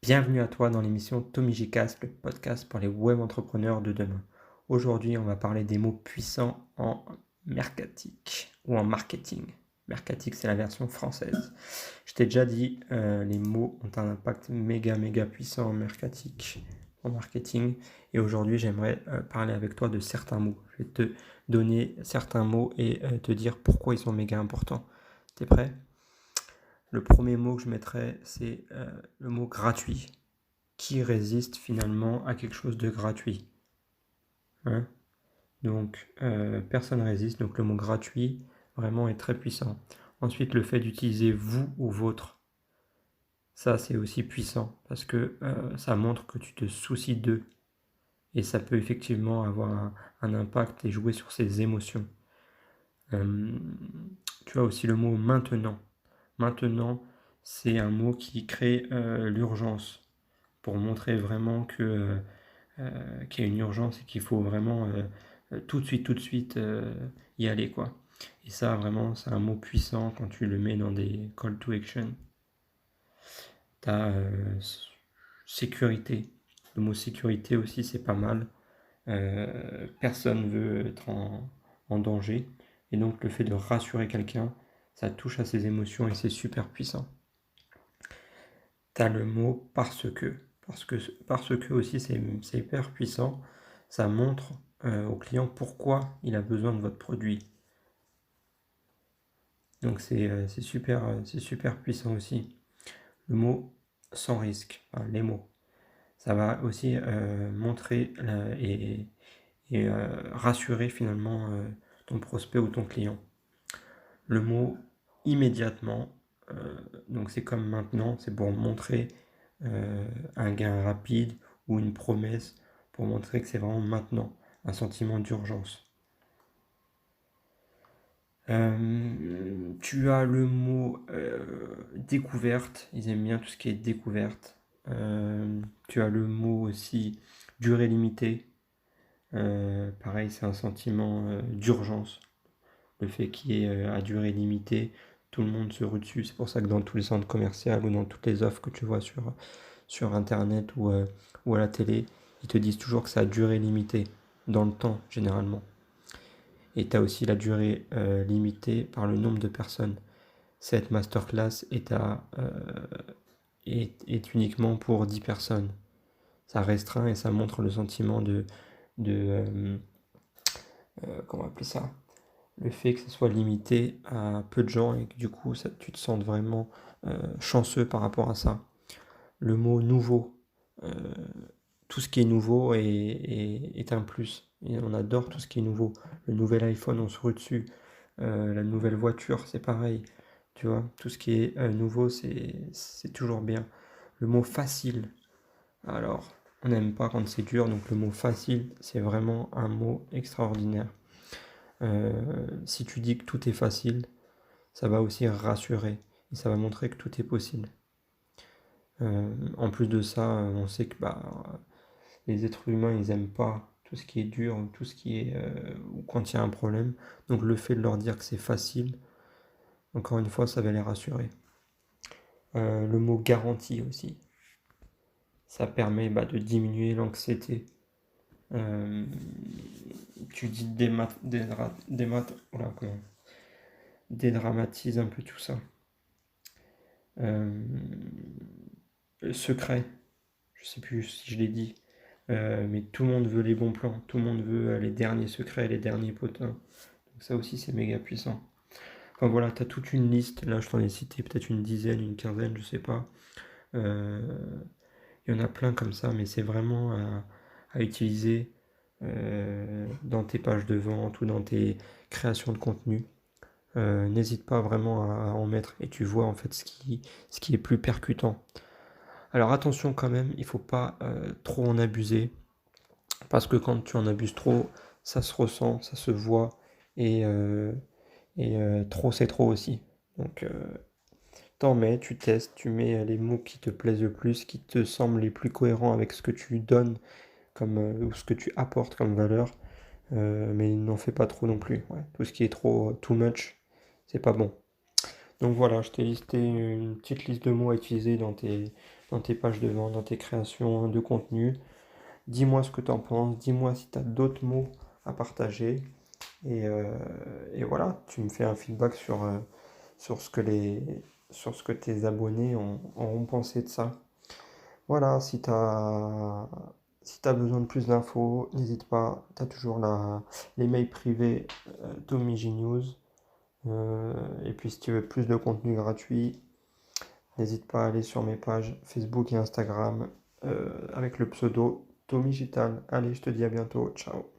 Bienvenue à toi dans l'émission TommyJcast, le podcast pour les web entrepreneurs de demain. Aujourd'hui, on va parler des mots puissants en mercatique ou en marketing. Mercatique, c'est la version française. Je t'ai déjà dit, les mots ont un impact méga puissant en mercatique, en marketing. Et aujourd'hui, j'aimerais parler avec toi de certains mots. Je vais te donner certains mots et te dire pourquoi ils sont méga importants. T'es prêt? Le premier mot que je mettrais, c'est le mot gratuit. Qui résiste finalement à quelque chose de gratuit, hein? Donc, personne ne résiste. Donc, le mot gratuit, vraiment, est très puissant. Ensuite, le fait d'utiliser vous ou votre, ça, c'est aussi puissant parce que ça montre que tu te soucies d'eux. Et ça peut effectivement avoir un impact et jouer sur ses émotions. Tu as aussi le mot maintenant. Maintenant, c'est un mot qui crée l'urgence pour montrer vraiment qu'il y a une urgence et qu'il faut vraiment tout de suite y aller, quoi. Et ça, vraiment, c'est un mot puissant quand tu le mets dans des call to action. Tu as sécurité. Le mot sécurité aussi, c'est pas mal. Personne veut être en danger. Et donc, le fait de rassurer quelqu'un, ça touche à ses émotions et c'est super puissant. Tu as le mot parce que. Parce que aussi, c'est hyper puissant. Ça montre au client pourquoi il a besoin de votre produit. Donc c'est super puissant aussi. Le mot sans risque, enfin, les mots. Ça va aussi montrer et rassurer finalement ton prospect ou ton client. Le mot immédiatement, donc c'est comme maintenant, c'est pour montrer un gain rapide ou une promesse, pour montrer que c'est vraiment maintenant, un sentiment d'urgence. Tu as le mot découverte, ils aiment bien tout ce qui est découverte. Tu as le mot aussi durée limitée. Pareil, c'est un sentiment d'urgence. Le fait qu'il y ait à durée limitée, tout le monde se rue dessus. C'est pour ça que dans tous les centres commerciaux ou dans toutes les offres que tu vois sur Internet ou à la télé, ils te disent toujours que ça a durée limitée, dans le temps généralement. Et tu as aussi la durée limitée par le nombre de personnes. Cette masterclass est uniquement pour 10 personnes. Ça restreint et ça montre le sentiment de comment on appeler ça, le fait que ce soit limité à peu de gens et que du coup tu te sens vraiment chanceux par rapport à ça. Le mot nouveau, euh, tout ce qui est nouveau est un plus. Et on adore tout ce qui est nouveau. Le nouvel iPhone, on se rue dessus. La nouvelle voiture, c'est pareil. Tu vois, tout ce qui est nouveau, c'est toujours bien. Le mot facile, alors, on n'aime pas quand c'est dur, donc le mot facile, c'est vraiment un mot extraordinaire. Si tu dis que tout est facile, ça va aussi rassurer et ça va montrer que tout est possible. En plus de ça, on sait que les êtres humains, ils aiment pas tout ce qui est dur, tout ce qui est ou quand il y a un problème. Donc le fait de leur dire que c'est facile, encore une fois, ça va les rassurer. Le mot garantie aussi, ça permet de diminuer l'anxiété. Tu dis dédramatise un peu tout ça. Secret, je sais plus si je l'ai dit, mais tout le monde veut les bons plans, tout le monde veut les derniers secrets, les derniers potins. Donc ça aussi c'est méga puissant. Enfin voilà, t'as toute une liste, là je t'en ai cité peut-être une dizaine, une quinzaine, je sais pas. Il y en a plein comme ça, mais c'est vraiment à utiliser dans tes pages de vente ou dans tes créations de contenu. N'hésite pas vraiment à en mettre et tu vois en fait ce qui est plus percutant. Alors attention quand même, il ne faut pas trop en abuser, parce que quand tu en abuses trop, ça se ressent, ça se voit, et trop c'est trop aussi. Donc t'en mets, tu testes, tu mets les mots qui te plaisent le plus, qui te semblent les plus cohérents avec ce que tu donnes comme, ou ce que tu apportes comme valeur, mais n'en fais pas trop non plus. Ouais. Tout ce qui est trop too much, c'est pas bon. Donc voilà, je t'ai listé une petite liste de mots à utiliser dans tes pages de vente, dans tes créations de contenu. Dis-moi ce que tu en penses, dis-moi si tu as d'autres mots à partager. Et voilà, tu me fais un feedback sur ce que sur ce que tes abonnés ont pensé de ça. Voilà, si t'as besoin de plus d'infos, n'hésite pas, tu as toujours les mails privés Tommy G News. Et puis si tu veux plus de contenu gratuit, n'hésite pas à aller sur mes pages Facebook et Instagram avec le pseudo Tommy Gital. Allez, je te dis à bientôt, ciao.